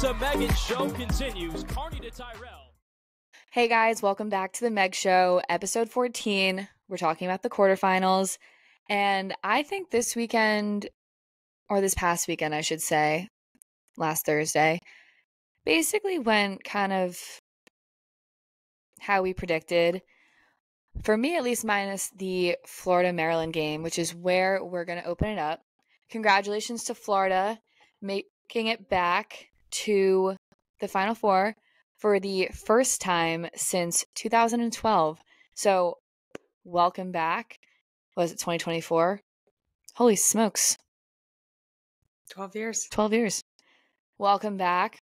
The Megs Show continues. Carney to Tyrell. Hey guys, welcome back to the Megs Show, episode 14. We're talking about the quarterfinals. And I think this weekend, or this past weekend, I should say, last Thursday, basically went kind of how we predicted. For me, at least, minus the Florida-Maryland game, which is where we're going to open it up. Congratulations to Florida making it back to the Final Four for the first time since 2012. So, welcome back. Was it 2024? Holy smokes. 12 years. 12 years. Welcome back.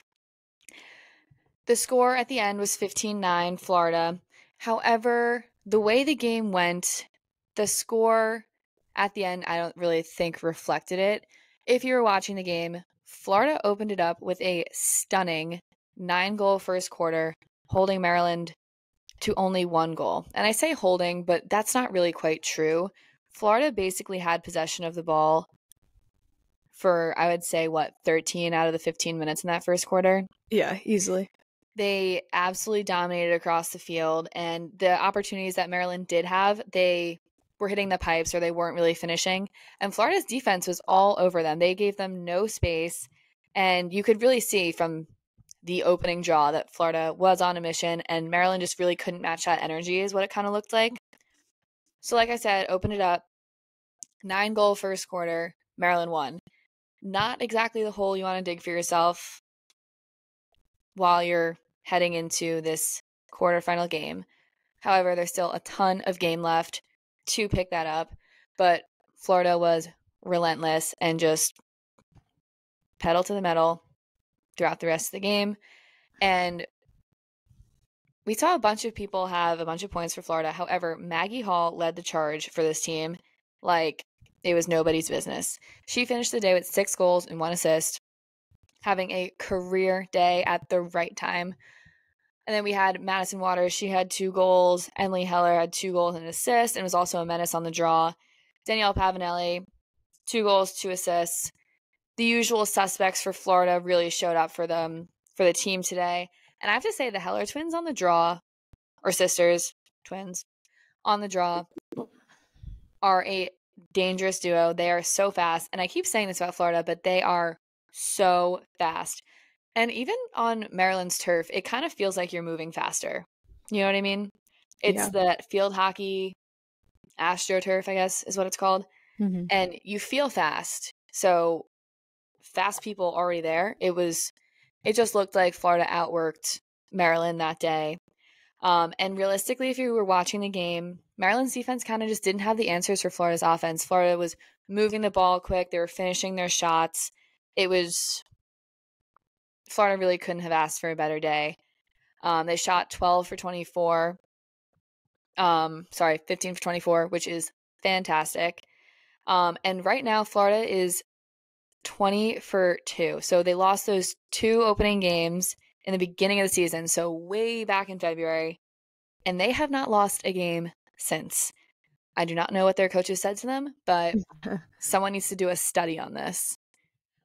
The score at the end was 15-9 Florida. However, the way the game went, the score at the end, I don't really think reflected it. If you were watching the game, Florida opened it up with a stunning 9-goal first quarter, holding Maryland to only 1 goal. And I say holding, but that's not really quite true. Florida basically had possession of the ball for, I would say, 13 out of the 15 minutes in that first quarter? Yeah, easily. They absolutely dominated across the field, and the opportunities that Maryland did have, they were hitting the pipes or they weren't really finishing. And Florida's defense was all over them. They gave them no space, and you could really see from the opening draw that Florida was on a mission, and Maryland just really couldn't match that energy is what it kind of looked like. So like I said, opened it up, 9-goal first quarter, Maryland won. Not exactly the hole you want to dig for yourself while you're heading into this quarterfinal game. However, there's still a ton of game left to pick that up, but Florida was relentless and just pedal to the metal throughout the rest of the game. And we saw a bunch of people have a bunch of points for Florida. However, Maggie Hall led the charge for this team like it was nobody's business. She finished the day with 6 goals and 1 assist, having a career day at the right time. And then we had Madison Waters. She had 2 goals. Emily Heller had 2 goals and an assist and was also a menace on the draw. Danielle Pavanelli, 2 goals, 2 assists. The usual suspects for Florida really showed up for them, for the team today. And I have to say the Heller twins on the draw, or sisters, twins, on the draw, are a dangerous duo. They are so fast. And I keep saying this about Florida, but they are so fast. And even on Maryland's turf, it kind of feels like you're moving faster. You know what I mean? It's the field hockey AstroTurf, I guess, is what it's called. Mm-hmm. And you feel fast. So fast people already there. It just looked like Florida outworked Maryland that day. And realistically, if you were watching the game, Maryland's defense kind of just didn't have the answers for Florida's offense. Florida was moving the ball quick. They were finishing their shots. Florida really couldn't have asked for a better day. They shot 12 for 24. 15 for 24, which is fantastic. And right now, Florida is 20 for 2. So they lost those 2 opening games in the beginning of the season, so way back in February. And they have not lost a game since. I do not know what their coaches said to them, but someone needs to do a study on this.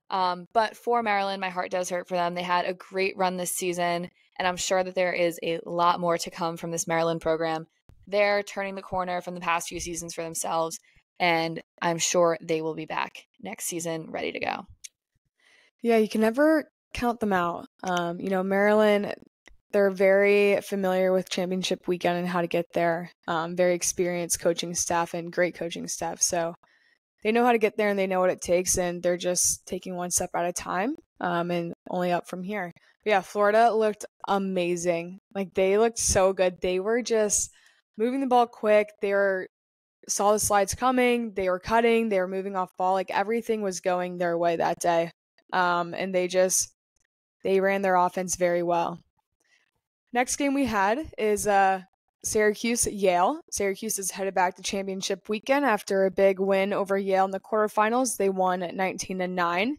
But for Maryland, my heart does hurt for them. They had a great run this season, and I'm sure that there is a lot more to come from this Maryland program. They're turning the corner from the past few seasons for themselves, and I'm sure they will be back next season ready to go. Yeah, you can never count them out. Maryland, they're very familiar with championship weekend and how to get there. Very experienced coaching staff and great coaching staff. So they know how to get there and they know what it takes, and they're just taking one step at a time and only up from here. But yeah, Florida looked amazing. Like, they looked so good. They were just moving the ball quick. They saw the slides coming. They were cutting. They were moving off ball. Like, everything was going their way that day. And they ran their offense very well. Next game we had is Syracuse at Yale. Syracuse is headed back to championship weekend after a big win over Yale in the quarterfinals. They won 19-9.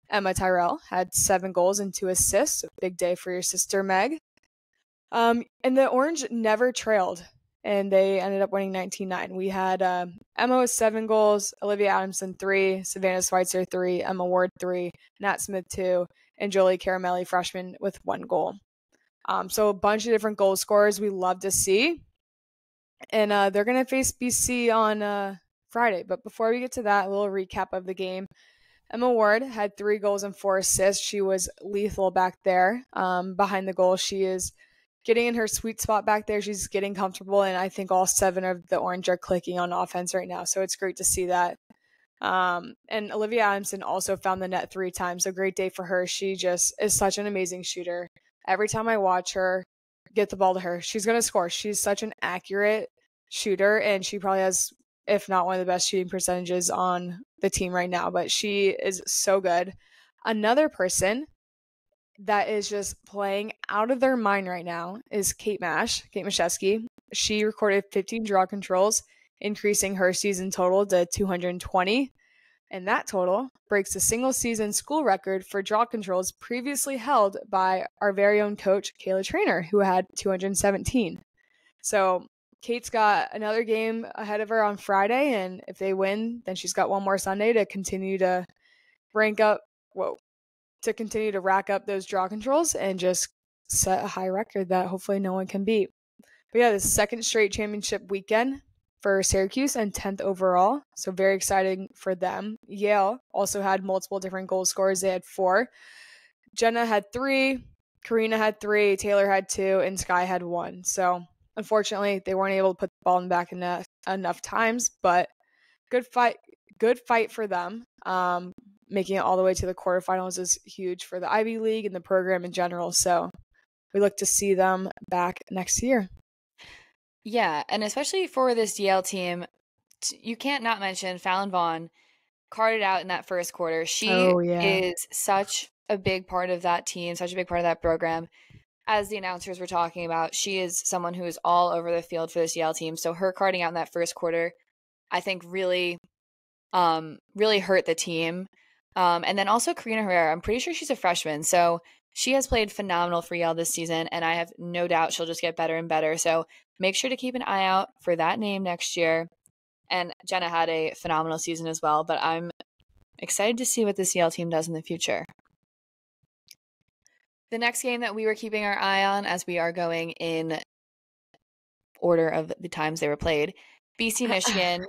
Emma Tyrell had 7 goals and 2 assists. A big day for your sister, Meg. And the Orange never trailed, and they ended up winning 19-9. We had Emma with 7 goals, Olivia Adamson 3, Savannah Schweitzer 3, Emma Ward 3, Nat Smith 2, and Jolie Caramelli, freshman, with 1 goal. So a bunch of different goal scorers we love to see. And they're going to face BC on Friday. But before we get to that, a little recap of the game. Emma Ward had 3 goals and 4 assists. She was lethal back there behind the goal. She is getting in her sweet spot back there. She's getting comfortable, and I think all 7 of the Orange are clicking on offense right now. So it's great to see that. And Olivia Adamson also found the net 3 times. A great day for her. She just is such an amazing shooter. Every time I watch her get the ball to her, she's going to score. She's such an accurate shooter, and she probably has, if not one of the best shooting percentages on the team right now, but she is so good. Another person that is just playing out of their mind right now is Kate Mashewski. She recorded 15 draw controls, increasing her season total to 220. And that total breaks the single season school record for draw controls previously held by our very own coach, Kayla Trainer, who had 217. So Kate's got another game ahead of her on Friday, and if they win, then she's got one more Sunday to continue to rack up those draw controls and just set a high record that hopefully no one can beat. But yeah, this second straight championship weekend for Syracuse and 10th overall, so very exciting for them. Yale also had multiple different goal scorers. They had 4. Jenna had 3, Karina had 3, Taylor had 2, and Sky had 1. So unfortunately, they weren't able to put the ball in the back enough times, but good fight for them. Making it all the way to the quarterfinals is huge for the Ivy League and the program in general. So we look to see them back next year. Yeah, and especially for this Yale team, you can't not mention Fallon Vaughn carded out in that first quarter. She is such a big part of that team, such a big part of that program. As the announcers were talking about, she is someone who is all over the field for this Yale team. So her carding out in that first quarter, I think really hurt the team. And then also Karina Herrera, I'm pretty sure she's a freshman. So she has played phenomenal for Yale this season, and I have no doubt she'll just get better and better. So make sure to keep an eye out for that name next year. And Jenna had a phenomenal season as well, but I'm excited to see what this Yale team does in the future. The next game that we were keeping our eye on, as we are going in order of the times they were played, BC Michigan.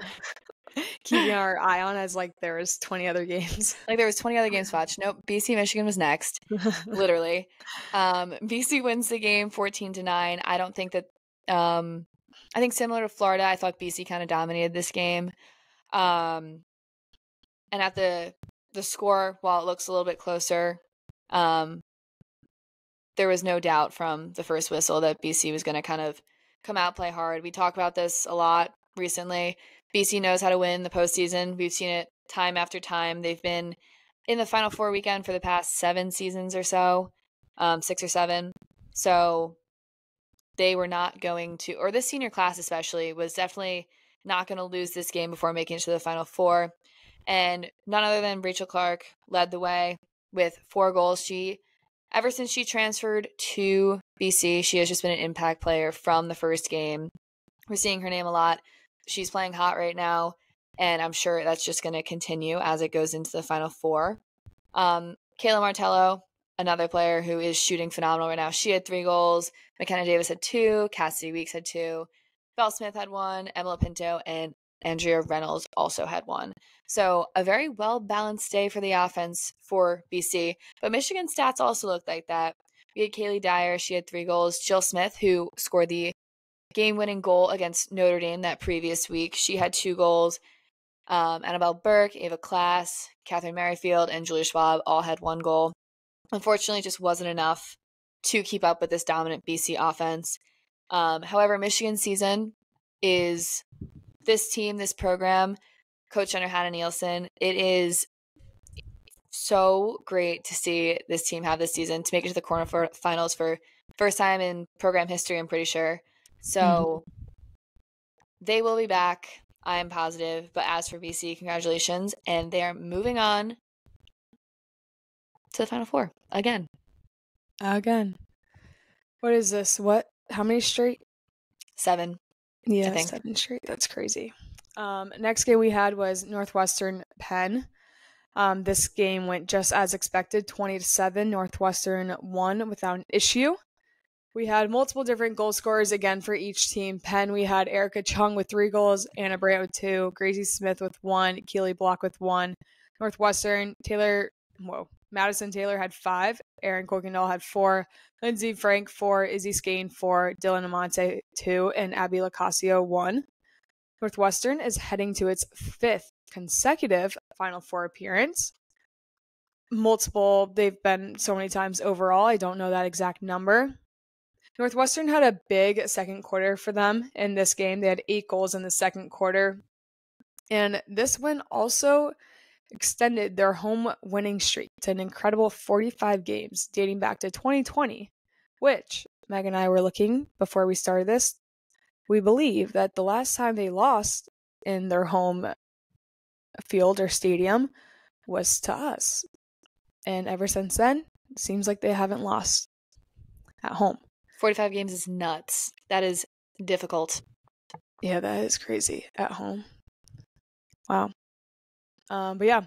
Keeping our eye on as like there was 20 other games. Like there was 20 other games to watch. Nope, BC Michigan was next, literally. BC wins the game 14-9. I don't think that I think similar to Florida, I thought BC kind of dominated this game. And at the score, while it looks a little bit closer, there was no doubt from the first whistle that BC was going to kind of come out, play hard. We talk about this a lot recently. BC knows how to win the postseason. We've seen it time after time. They've been in the Final Four weekend for the past 7 seasons or so, 6 or 7. So they were not going to, or this senior class especially, was definitely not going to lose this game before making it to the Final Four. And none other than Rachel Clark led the way with 4 goals. Ever since she transferred to BC, she has just been an impact player from the first game. We're seeing her name a lot. She's playing hot right now, and I'm sure that's just going to continue as it goes into the Final Four. Kayla Martello, another player who is shooting phenomenal right now. She had 3 goals. McKenna Davis had 2. Cassidy Weeks had 2. Belle Smith had 1. Emma Pinto and Andrea Reynolds also had 1. So a very well-balanced day for the offense for BC. But Michigan's stats also looked like that. We had Kaylee Dyer. She had 3 goals. Jill Smith, who scored the game-winning goal against Notre Dame that previous week. She had 2 goals. Annabelle Burke, Ava Klass, Catherine Merrifield, and Julia Schwab all had 1 goal. Unfortunately, it just wasn't enough to keep up with this dominant BC offense. However, Michigan's season is this team, this program, coached under Hannah Nielsen. It is so great to see this team have this season to make it to the quarterfinals for first time in program history, I'm pretty sure. So they will be back, I am positive. But as for BC, congratulations. And they are moving on to the Final Four again. What is this? How many straight? 7. Yeah, 7 straight. That's crazy. Next game we had was Northwestern Penn. This game went just as expected, 20-7. Northwestern won without an issue. We had multiple different goal scorers again for each team. Penn, we had Erica Chung with 3 goals, Anna Brandt with 2, Gracie Smith with 1, Keely Block with 1. Northwestern, Madison Taylor had 5, Erin Corkindall had 4, Lindsay Frank 4, Izzy Skane 4, Dylan Amante 2, and Abby Lacasio 1. Northwestern is heading to its 5th consecutive Final Four appearance. They've been so many times overall, I don't know that exact number. Northwestern had a big second quarter for them in this game. They had 8 goals in the second quarter. And this win also extended their home winning streak to an incredible 45 games dating back to 2020, which Meg and I were looking before we started this. We believe that the last time they lost in their home field or stadium was to us. And ever since then, it seems like they haven't lost at home. 45 games is nuts. That is difficult. Yeah, that is crazy at home. Wow. But yeah,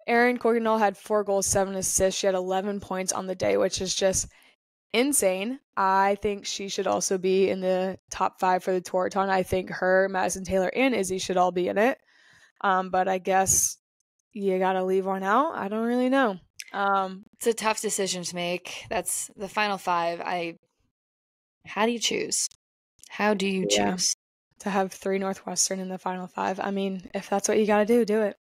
Erin Corkindall had 4 goals, 7 assists. She had 11 points on the day, which is just insane. I think she should also be in the top 5 for the Tour-a-thon. I think her, Madison Taylor, and Izzy should all be in it. But I guess you gotta leave one out. I don't really know. It's a tough decision to make. That's the final 5. How do you choose? How do you choose? To have 3 Northwestern in the final 5. I mean, if that's what you gotta do, do it.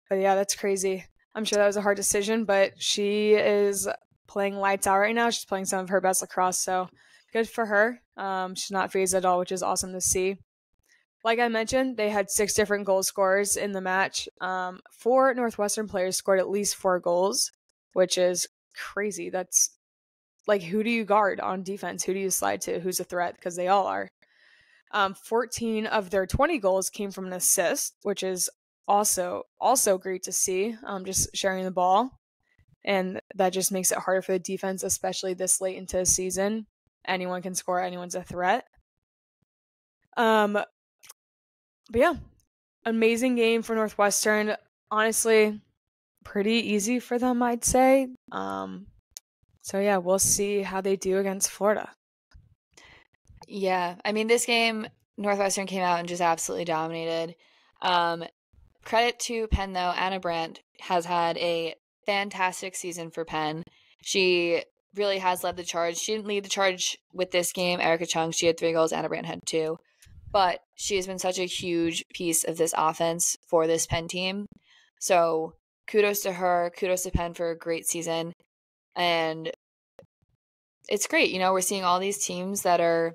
But yeah, that's crazy. I'm sure that was a hard decision, but she is playing lights out right now. She's playing some of her best lacrosse, so good for her. She's not phased at all, which is awesome to see. Like I mentioned, they had 6 different goal scorers in the match. 4 Northwestern players scored at least 4 goals, which is crazy. That's like, who do you guard on defense? Who do you slide to? Who's a threat? Because they all are. 14 of their 20 goals came from an assist, which is also great to see. Just sharing the ball. And that just makes it harder for the defense, especially this late into the season. Anyone can score. Anyone's a threat. But yeah, amazing game for Northwestern. Honestly, pretty easy for them, I'd say. So yeah, we'll see how they do against Florida. Yeah, I mean, this game, Northwestern came out and just absolutely dominated. Credit to Penn, though. Anna Brandt has had a fantastic season for Penn. She really has led the charge. She didn't lead the charge with this game. Erica Chung, she had 3 goals. Anna Brandt had 2. But she has been such a huge piece of this offense for this Penn team. So kudos to her. Kudos to Penn for a great season. And it's great. You know, we're seeing all these teams that are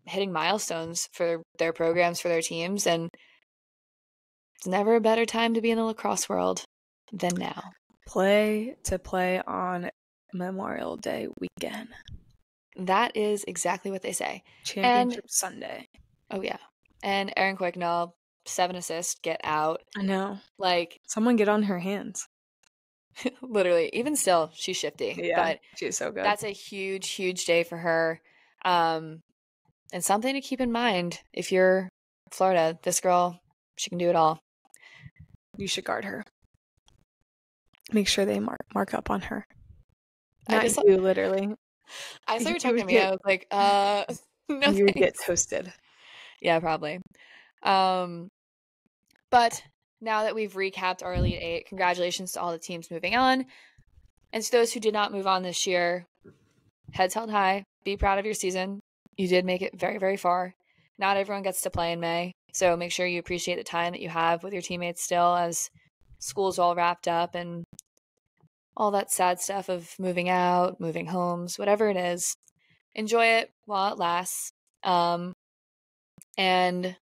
hitting milestones for their programs, for their teams. And it's never a better time to be in the lacrosse world than now. Play on Memorial Day weekend. That is exactly what they say. Championship Sunday. Oh, yeah. And Erin Quicknall, 7 assists, get out. I know. Like, someone get on her hands. Literally. Even still, she's shifty. Yeah, but she's so good. That's a huge, huge day for her. And something to keep in mind if you're Florida. This girl, she can do it all. You should guard her. Make sure they mark up on her. Not you, literally. I saw you talking to me. I was like, no, you would get toasted. Yeah, probably. But now that we've recapped our Elite 8, congratulations to all the teams moving on. And to those who did not move on this year, heads held high. Be proud of your season. You did make it very, very far. Not everyone gets to play in May, so make sure you appreciate the time that you have with your teammates still as school's all wrapped up and all that sad stuff of moving out, moving homes, whatever it is. Enjoy it while it lasts. And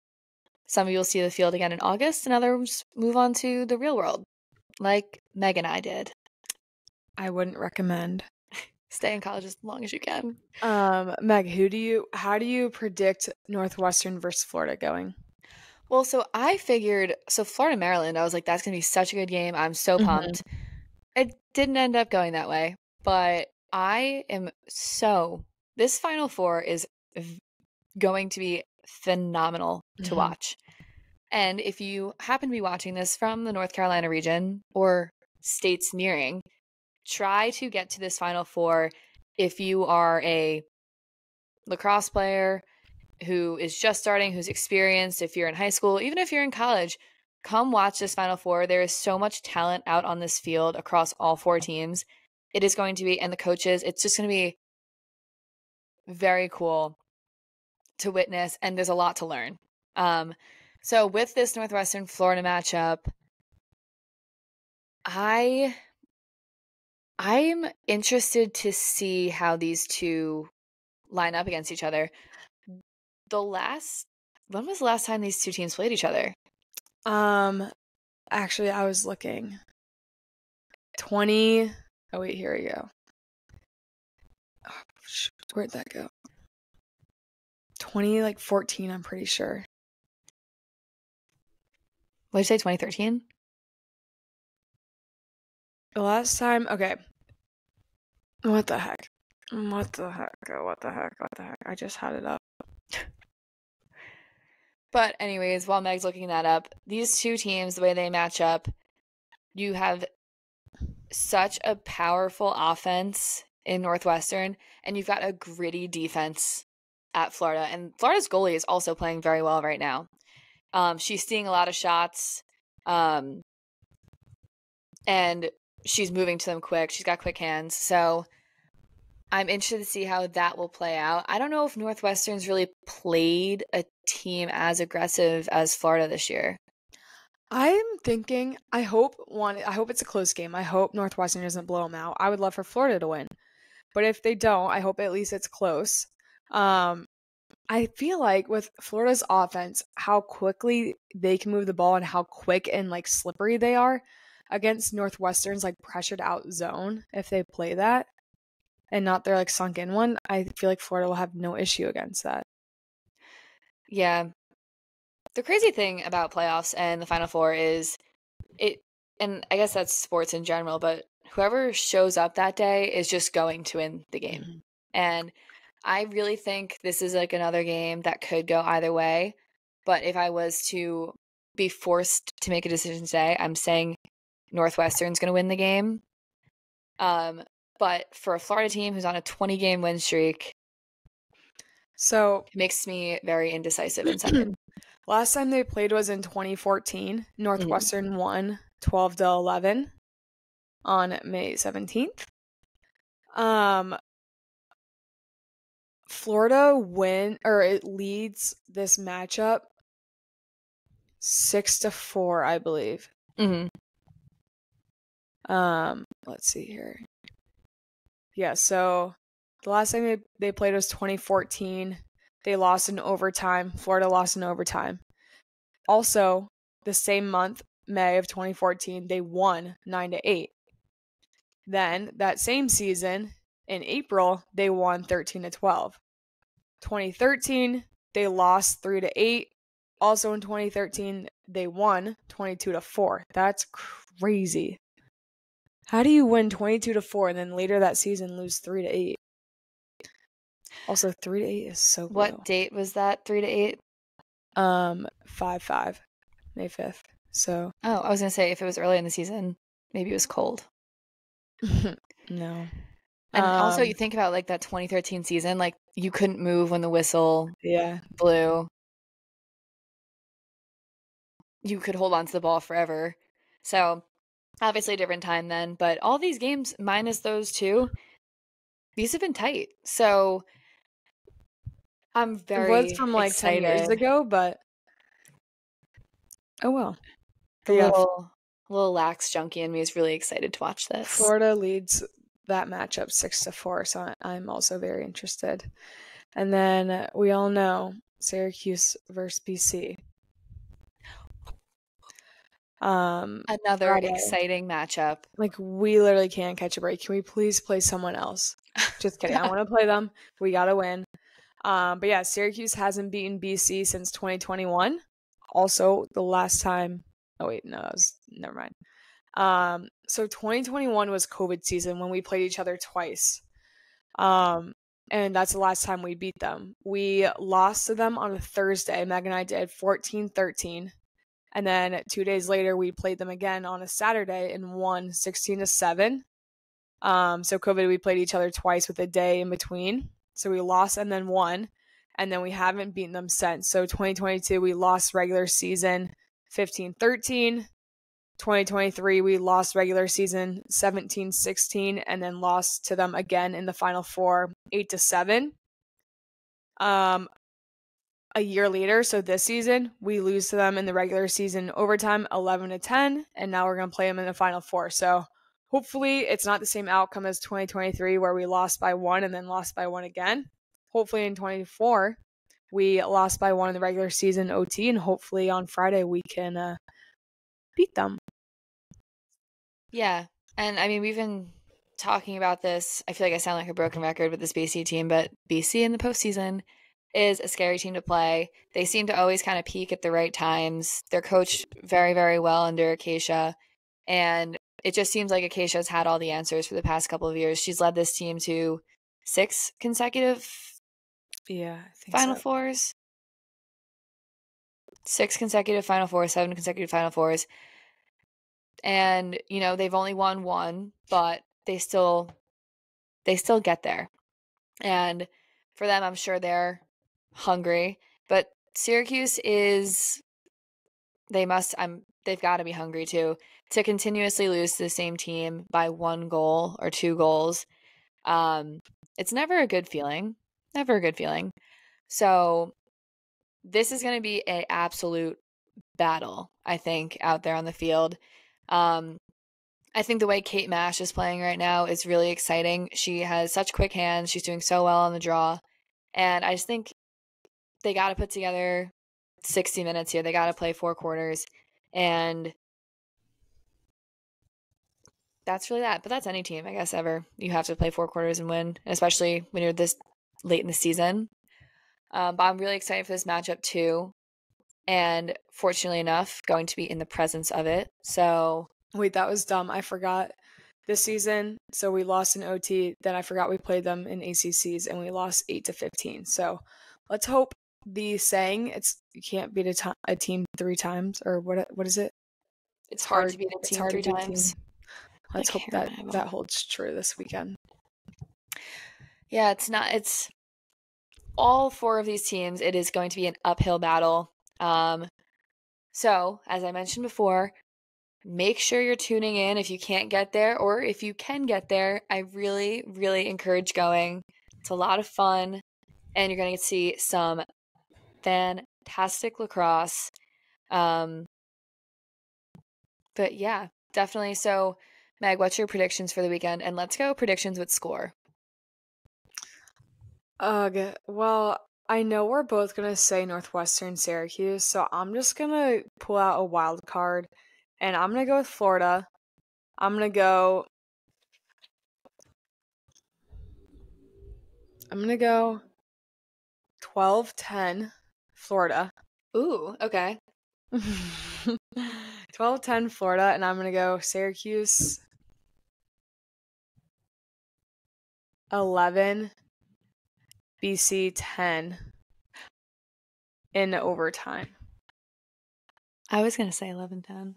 some of you will see the field again in August, and others move on to the real world, like Meg and I did. I wouldn't recommend. Stay in college as long as you can. Meg, how do you predict Northwestern versus Florida going? Well, so I figured, Florida, Maryland, I was like, that's going to be such a good game. I'm so pumped. It didn't end up going that way, but this Final Four is going to be phenomenal to watch. And if you happen to be watching this from the North Carolina region or states nearing, try to get to this Final Four if you are a lacrosse player who is just starting, who's experienced, if you're in high school, even if you're in college, come watch this Final Four. There is so much talent out on this field across all 4 teams. It is going to be, and the coaches, it's just going to be very cool to witness, and there's a lot to learn. So with this Northwestern Florida matchup, I'm interested to see how these two line up against each other. When was the last time these two teams played each other? Actually, I was looking. 20. Oh wait, here we go. Oh, where'd that go? 2014, I'm pretty sure. What did you say, 2013? The last time, okay. What the heck? What the heck? I just had it up. But anyways, while Meg's looking that up, these two teams, the way they match up, you have such a powerful offense in Northwestern, and you've got a gritty defense at Florida. And Florida's goalie is also playing very well right now. She's seeing a lot of shots, and she's moving to them quick. She's got quick hands. So I'm interested to see how that will play out. I don't know if Northwestern's really played a team as aggressive as Florida this year. I'm thinking, I hope it's a close game. I hope Northwestern doesn't blow them out. I would love for Florida to win. But if they don't, I hope at least it's close. I feel like with Florida's offense, how quickly they can move the ball and how quick and slippery they are against Northwestern's pressured out zone, if they play that and not their sunk in one, I feel like Florida will have no issue against that. Yeah. The crazy thing about playoffs and the Final Four is and I guess that's sports in general, but whoever shows up that day is just going to win the game. Mm-hmm. And I really think this is another game that could go either way. But if I was to be forced to make a decision today, I'm saying Northwestern's going to win the game. But for a Florida team who's on a 20-game win streak, so it makes me very indecisive in second. Last time they played was in 2014. Northwestern won 12-11 on May 17th. Florida it leads this matchup 6-4, I believe. Mm-hmm. Let's see here. Yeah, so the last time they played was 2014. They lost in overtime. Florida lost in overtime. Also, the same month, May of 2014, they won 9-8. Then, that same season, in April, they won 13-12. 2013, they lost 3-8. Also in 2013, they won 22-4. That's crazy. How do you win 22-4 and then later that season lose 3-8? Also, 3-8 is so low. What date was that? 3-8? 5-5, May 5th. So. Oh, I was gonna say if it was early in the season, maybe it was cold. No. And also, you think about that 2013 season, you couldn't move when the whistle blew. You could hold on to the ball forever. So, obviously a different time then. But all these games, minus those two, these have been tight. So, I'm very excited. It was from 10 years ago, but oh well. The little lax junkie in me is really excited to watch this. Florida leads that matchup 6-4, so I'm also very interested. And then we all know Syracuse versus BC. Another Friday. Exciting matchup. We literally can't catch a break. Can we please play someone else? Just kidding. I want to play them. We gotta win. But yeah, Syracuse hasn't beaten BC since 2021. Also, the last time. Oh wait, no, never mind. So 2021 was COVID season when we played each other twice. And that's the last time we beat them. We lost to them on a Thursday. Meg and I did 14-13. And then 2 days later, we played them again on a Saturday and won 16-7. So COVID, we played each other twice with a day in between. So we lost and then won. And then we haven't beaten them since. So 2022, we lost regular season 15-13. 2023, we lost regular season 17-16 and then lost to them again in the Final Four 8-7. A year later, so this season, we lose to them in the regular season overtime 11-10, and now we're going to play them in the Final Four. So hopefully it's not the same outcome as 2023 where we lost by 1 and then lost by 1 again. Hopefully in 24, we lost by 1 in the regular season OT, and hopefully on Friday we can beat them. Yeah. And I mean, we've been talking about this. I feel like I sound like a broken record with this BC team, but BC in the postseason is a scary team to play. They seem to always kind of peak at the right times. They're coached very, very well under Acacia. And it just seems like Acacia's had all the answers for the past couple of years. She's led this team to 6 consecutive Final Fours. 6 consecutive Final Fours, 7 consecutive Final Fours. And, you know, they've only won 1, but they still get there. And for them, I'm sure they're hungry. But Syracuse they've got to be hungry too. To continuously lose to the same team by 1 goal or 2 goals, it's never a good feeling. Never a good feeling. So this is going to be an absolute battle, I think, out there on the field. I think the way Kate Mash is playing right now is really exciting. She has such quick hands. She's doing so well on the draw. And I just think they got to put together 60 minutes here. They got to play 4 quarters. And that's really that. But that's any team, I guess, ever. You have to play 4 quarters and win, especially when you're this late in the season. But I'm really excited for this matchup too. And fortunately enough, going to be in the presence of it. So wait, that was dumb. I forgot this season. So we lost in OT. Then I forgot we played them in ACCs and we lost 8-15. So let's hope the saying you can't beat a team 3 times, or what is it? It's hard to beat a team 3 times. Let's hope that holds true this weekend. Yeah, it's all 4 of these teams. It is going to be an uphill battle. So, as I mentioned before, make sure you're tuning in if you can't get there, or if you can get there, I really, really encourage going. It's a lot of fun, and you're going to see some fantastic lacrosse. But yeah, definitely. So, Meg, what's your predictions for the weekend? And let's go predictions with score. Well, I know we're both going to say Northwestern, Syracuse, so I'm just going to pull out a wild card, and I'm going to go with Florida. I'm going to go 12-10 Florida. Ooh, okay. 12-10 Florida, and I'm going to go Syracuse 11, BC 10 in overtime. I was going to say 11-10.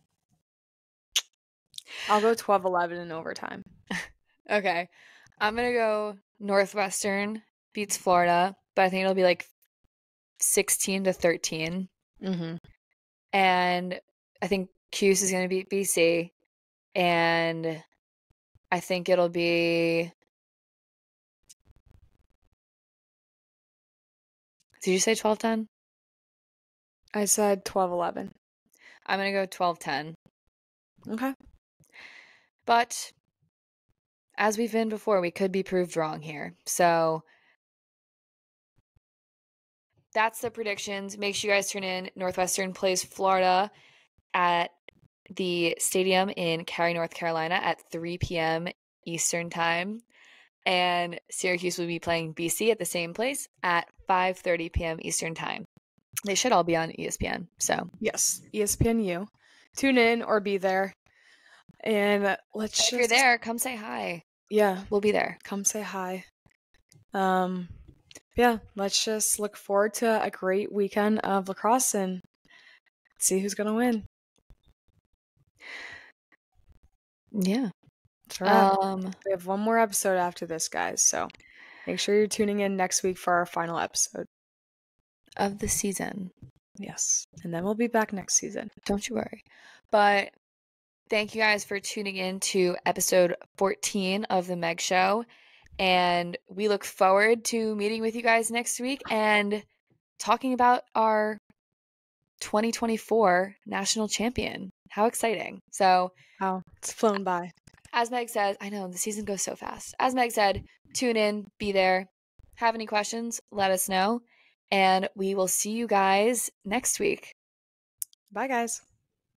I'll go 12-11 in overtime. Okay. I'm going to go Northwestern beats Florida, but I think it'll be like 16-13. Mm-hmm. And I think Cuse is going to beat BC. And I think it'll be... Did you say 12-10? I said 12-11. I'm going to go 12-10. Okay. But as we've been before, we could be proved wrong here. So that's the predictions. Make sure you guys tune in. Northwestern plays Florida at the stadium in CARY, North Carolina at 3 p.m. Eastern Time. And Syracuse will be playing BC at the same place at 5:30 p.m. Eastern Time. They should all be on ESPN. So yes, ESPNU. Tune in or be there. And if you're there, come say hi. Yeah, we'll be there. Come say hi. Yeah, let's just look forward to a great weekend of lacrosse, and see who's going to win. Yeah. That's we have one more episode after this, guys. So make sure you're tuning in next week for our final episode of the season. Yes. And then we'll be back next season. Don't you worry. But thank you guys for tuning in to episode 14 of the Meg Show. And we look forward to meeting with you guys next week and talking about our 2024 national champion. How exciting. So, wow, it's flown by. As Meg said, I know the season goes so fast. As Meg said, tune in, be there. Have any questions, let us know. And we will see you guys next week. Bye, guys.